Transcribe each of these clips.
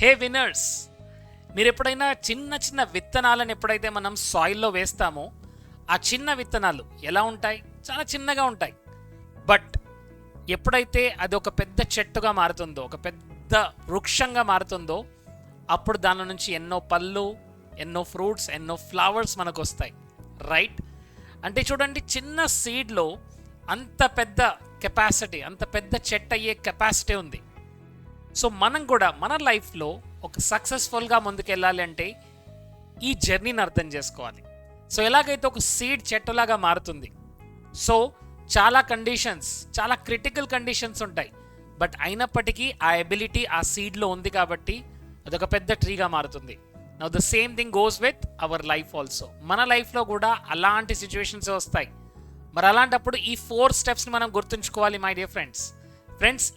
హే winners, మీరు ఎప్పుడైనా చిన్న చిన్న విత్తనాలను ఎప్పుడైతే మనం సాయిల్లో వేస్తామో ఆ చిన్న విత్తనాలు ఎలా ఉంటాయి? చాలా చిన్నగా ఉంటాయి. బట్ ఎప్పుడైతే అది ఒక పెద్ద చెట్టుగా మారుతుందో, ఒక పెద్ద వృక్షంగా మారుతుందో, అప్పుడు దాని నుంచి ఎన్నో పళ్ళు, ఎన్నో ఫ్రూట్స్, ఎన్నో ఫ్లవర్స్ మనకు వస్తాయి. రైట్? అంటే చూడండి, చిన్న సీడ్లో అంత పెద్ద కెపాసిటీ, అంత పెద్ద చెట్టు అయ్యే కెపాసిటీ ఉంది. సో మనం కూడా మన లైఫ్లో ఒక సక్సెస్ఫుల్గా ముందుకెళ్ళాలి అంటే ఈ జర్నీని అర్థం చేసుకోవాలి. సో ఎలాగైతే ఒక సీడ్ చెట్టులాగా మారుతుంది, సో చాలా కండిషన్స్, చాలా క్రిటికల్ కండిషన్స్ ఉంటాయి. బట్ అయినప్పటికీ ఆ ఎబిలిటీ ఆ సీడ్లో ఉంది కాబట్టి అదొక పెద్ద ట్రీగా మారుతుంది. Now the same thing goes with our life also. మన లైఫ్లో కూడా అలాంటి సిచ్యువేషన్స్ వస్తాయి. మరి అలాంటప్పుడు ఈ 4 స్టెప్స్ని మనం గుర్తుంచుకోవాలి మై డియర్ ఫ్రెండ్స్.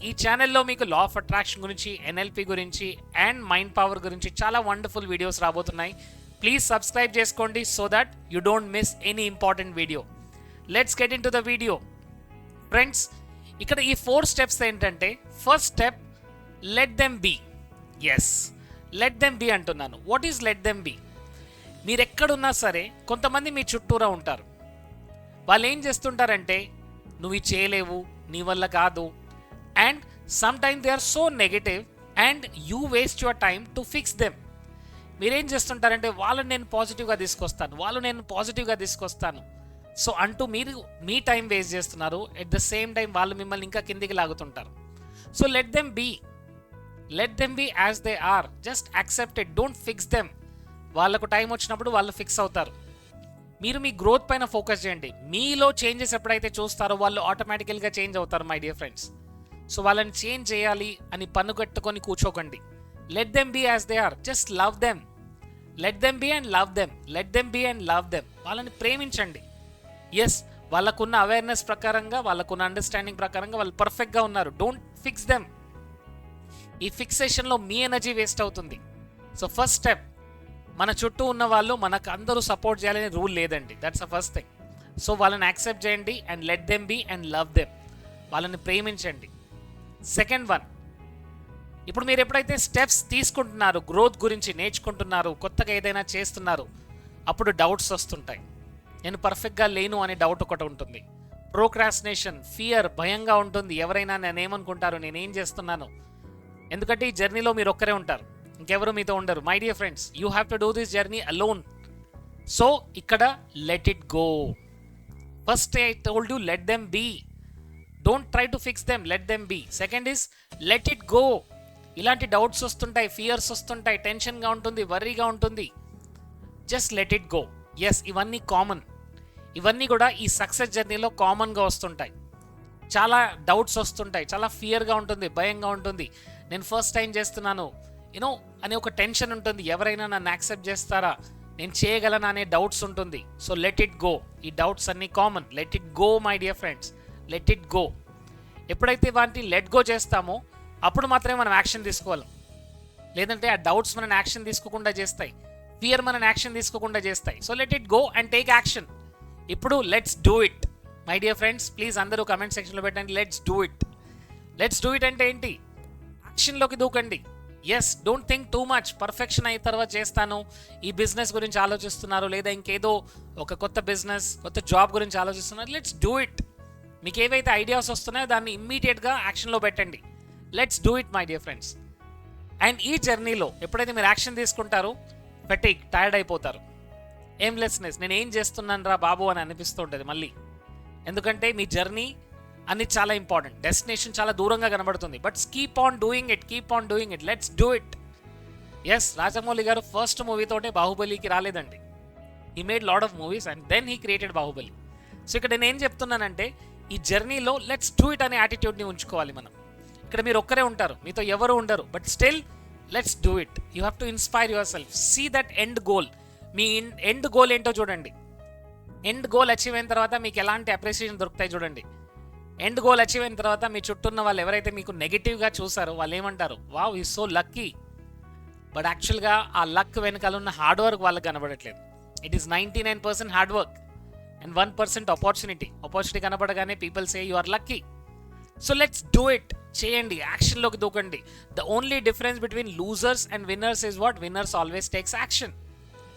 ఈ ఛానల్లో మీకు లా ఆఫ్ అట్రాక్షన్ గురించి, ఎన్ఎల్పి గురించి అండ్ మైండ్ పవర్ గురించి చాలా వండర్ఫుల్ వీడియోస్ రాబోతున్నాయి. ప్లీజ్ సబ్స్క్రైబ్ చేసుకోండి so that you don't miss any important video. Let's get into the video. Friends, ఇక్కడ ఈ 4 స్టెప్స్ ఏంటంటే, first step let them be. Yes, let them be అంటున్నాను. What is let them be? మీరు ఎక్కడున్నా సరే కొంతమంది మీ చుట్టూరా ఉంటారు. వాళ్ళు ఏం చేస్తుంటారంటే, నువ్వు ఇది చేయలేవు, నీ వల్ల కాదు, and some time they are so negative and you waste your time to fix them. మీరేం చేస్తుంటారంటే, వాళ్ళని నేను పాజిటివ్గా తీసుకొస్తాను సో అంటూ మీరు మీ టైం వేస్ట్ చేస్తున్నారు. ఎట్ ద సేమ్ టైం వాళ్ళు మిమ్మల్ని ఇంకా కిందికి లాగుతుంటారు. So let them be as they are. Just accept it, don't fix them. వాళ్ళకు టైం వచ్చినప్పుడు వాళ్ళు ఫిక్స్ అవుతారు. మీరు మీ గ్రోత్ పైన ఫోకస్ చేయండి. మీలో చేంజెస్ ఎప్పుడైతే చూస్తారో వాళ్ళు ఆటోమేటికల్గా చేంజ్ అవుతారు మై డియర్ ఫ్రెండ్స్. సో వాళ్ళని చేంజ్ చేయాలి అని పన్ను కట్టుకొని కూర్చోకండి. Let them be as they are. Just love them. Let them be and love them. వాళ్ళని ప్రేమించండి. ఎస్, వాళ్ళకున్న అవేర్నెస్ ప్రకారంగా, వాళ్ళకున్న అండర్స్టాండింగ్ ప్రకారంగా వాళ్ళు పర్ఫెక్ట్గా ఉన్నారు. Don't fix them. ఈ ఫిక్సేషన్లో మీ ఎనర్జీ వేస్ట్ అవుతుంది. సో ఫస్ట్ స్టెప్, మన చుట్టూ ఉన్న వాళ్ళు మనకు అందరూ సపోర్ట్ చేయాలనే రూల్ లేదండి. That's the first thing. So వాళ్ళని యాక్సెప్ట్ చేయండి and let them be and love them. వాళ్ళని ప్రేమించండి. సెకండ్ వన్, ఇప్పుడు మీరు ఎప్పుడైతే స్టెప్స్ తీసుకుంటున్నారు, గ్రోత్ గురించి నేర్చుకుంటున్నారు, కొత్తగా ఏదైనా చేస్తున్నారు, అప్పుడు డౌట్స్ వస్తుంటాయి. నేను పర్ఫెక్ట్గా లేను అనే డౌట్ ఒకటి ఉంటుంది. ప్రోక్రాస్టినేషన్, ఫియర్, భయంగా ఉంటుంది. ఎవరైనా నేనేమనుకుంటారు, నేనేం చేస్తున్నాను. ఎందుకంటే ఈ జర్నీలో మీరు ఒక్కరే ఉంటారు, ఇంకెవరు మీతో ఉండరు. My dear friends, you have to do this journey alone. So ఇక్కడ let it go. First I told you let them be. Don't try to fix them, let them be. Second is let it go. ఇలాంటి doubts వస్తుంటాయి, fears వస్తుంటాయి, టెన్షన్గా ఉంటుంది, వర్రీగా ఉంటుంది. Just let it go. Yes, ఇవన్నీ common. ఇవన్నీ కూడా ఈ సక్సెస్ జర్నీలో కామన్గా వస్తుంటాయి. చాలా డౌట్స్ వస్తుంటాయి, చాలా ఫియర్గా ఉంటుంది, భయంగా ఉంటుంది. నేను ఫస్ట్ టైం చేస్తున్నాను అనే ఒక టెన్షన్ ఉంటుంది. ఎవరైనా నన్ను యాక్సెప్ట్ చేస్తారా, నేను చేయగలనా అనే డౌట్స్ ఉంటుంది. So let it go. ఈ డౌట్స్ అన్నీ common. Let it go my dear friends, let it go. ఎప్పుడైతే వాటిని లెట్ గో చేస్తామో అప్పుడు మాత్రమే మనం యాక్షన్ తీసుకోవాలి. లేదంటే ఆ డౌట్స్ మనం యాక్షన్ తీసుకోకుండా చేస్తాయి, ఫియర్ మనం యాక్షన్ తీసుకోకుండా చేస్తాయి. So let it go and take action. ఇప్పుడు let's do it my dear friends. Please అందరూ కమెంట్ సెక్షన్లో పెట్టండి, let's do it. Let's do it అంటే ఏంటి? యాక్షన్లోకి దూకండి. Yes, don't think too much. Perfection అయిన తర్వాత చేస్తాను, ఈ బిజినెస్ గురించి ఆలోచిస్తున్నారు, లేదా ఇంకేదో ఒక కొత్త బిజినెస్, కొత్త జాబ్ గురించి ఆలోచిస్తున్నారు. Let's do it. మీకు ఏవైతే ఐడియాస్ వస్తున్నాయో దాన్ని ఇమ్మీడియట్గా యాక్షన్లో పెట్టండి. Let's do it my dear friends. And ఈ జర్నీలో ఎప్పుడైతే మీరు యాక్షన్ తీసుకుంటారో టైర్డ్ అయిపోతారు. ఎయిమ్లెస్నెస్, నేను ఏం చేస్తున్నాను రా బాబు అని అనిపిస్తూ ఉంటుంది మళ్ళీ. ఎందుకంటే మీ జర్నీ అని చాలా ఇంపార్టెంట్. డెస్టినేషన్ చాలా దూరంగా కనబడుతుంది. But keep on doing it. Let's do it. Yes, Rajamouli గారు ఫస్ట్ మూవీతోటే బాహుబలికి రాలేదండి. He made lot of movies and then he created Baahubali. So ఇక్కడ నేను ఏం చెప్తున్నానంటే, ఈ జర్నీలో లెట్స్ డూ ఇట్ అనే యాటిట్యూడ్ని ఉంచుకోవాలి మనం. ఇక్కడ మీరు ఒక్కరే ఉంటారు, మీతో ఎవరు ఉండరు. But still let's do it. You have to inspire yourself. See that end goal. మీ ఎండ్ గోల్ ఏంటో చూడండి. ఎండ్ గోల్ అచీవ్ అయిన తర్వాత మీకు ఎలాంటి అప్రిసియేషన్ దొరుకుతాయి చూడండి. ఎండ్ గోల్ అచీవ్ అయిన తర్వాత మీ చుట్టూ ఉన్న వాళ్ళు ఎవరైతే మీకు నెగిటివ్గా చూసారో వాళ్ళు ఏమంటారు, wow is so lucky. But యాక్చువల్గా ఆ లక్ వెనకాల ఉన్న హార్డ్ వర్క్ వాళ్ళకి కనబడట్లేదు. It is 99% hard work and 1% opportunity కనబడగానే people say you are lucky. So let's do it. చేయండి, యాక్షన్లోకి దూకండి. The only difference between losers and winners is what? Winners always takes action.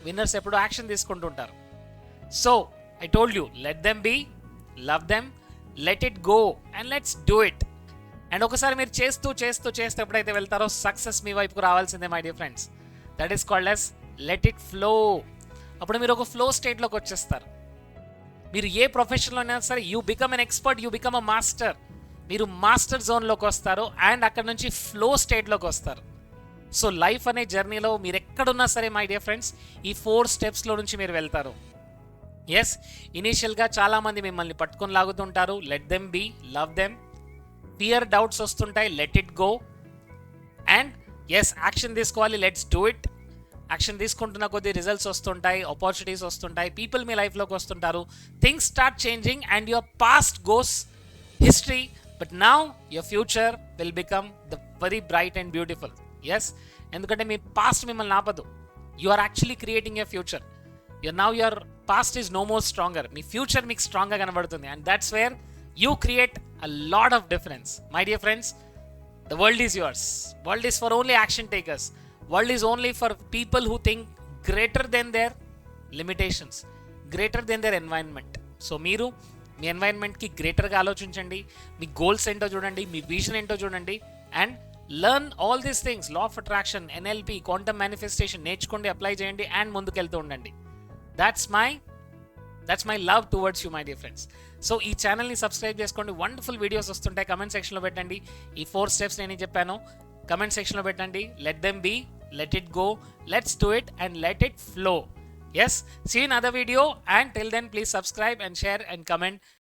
Winners ఎప్పుడు action తీసుకుంటుంటారు. So I told you, let them be, love them, let it go and let's do it. And ఒకసారి మీరు చేస్తూ చేస్తూ చేస్తూ ఎప్పుడైతే వెళ్తారో success మీ వైపుకు రావాల్సిందే my dear friends. That is called as let it flow. అప్పుడు మీరు ఒక ఫ్లో స్టేట్లోకి వచ్చేస్తారు. మీరు ఏ ప్రొఫెషన్లో అయినా సరే you become an expert, you become a master. మీరు మాస్టర్ జోన్లోకి వస్తారు అండ్ అక్కడ నుంచి ఫ్లో స్టేట్లోకి వస్తారు. సో లైఫ్ అనే జర్నీలో మీరు ఎక్కడున్నా సరే మై డియర్ ఫ్రెండ్స్, ఈ 4 స్టెప్స్లో నుంచి మీరు వెళ్తారు. ఎస్, ఇనీషియల్గా చాలామంది మిమ్మల్ని పట్టుకొని లాగుతుంటారు. Let them be, love them. Fear, doubts వస్తుంటాయి, let it go. And yes, action తీసుకోవాలి, లెట్స్ డూ ఇట్. యాక్షన్ తీసుకుంటున్న కొద్ది రిజల్ట్స్ వస్తుంటాయి, ఆపర్చునిటీస్ వస్తుంటాయి, పీపుల్ మీ లైఫ్లోకి వస్తుంటారు, things start changing and your past goes history. But now your future will become the very bright and beautiful. Yes, ఎందుకంటే మీ పాస్ట్ మిమ్మల్ని ఆపదు. You are actually creating your future. Your past is no more stranger. మీ future మీకు స్ట్రాంగ్గా కనబడుతుంది. And that's where you create a lot of difference. My dear friends, the world is yours. World is for only action takers. World is only for people who think greater than their limitations, greater than their environment. So మీరు మీ ఎన్వైరన్మెంట్కి గ్రేటర్గా ఆలోచించండి, మీ goals ఏంటో చూడండి, మీ vision ఏంటో చూడండి, and learn all these things. Law of attraction, NLP, quantum manifestation నేర్చుకోండి, apply చేయండి and ముందుకెళ్తూ ఉండండి. That's my love towards you, my dear friends. So ఈ ఛానల్ని సబ్స్క్రైబ్ చేసుకోండి. వండర్ఫుల్ వీడియోస్ వస్తుంటాయి. కమెంట్ సెక్షన్లో పెట్టండి. ఈ 4 స్టెప్స్ నేను చెప్పాను, కమెంట్ సెక్షన్లో పెట్టండి. Let them be, let it go, let's do it and let it flow. Yes, see you in another video, and till then please subscribe and share and comment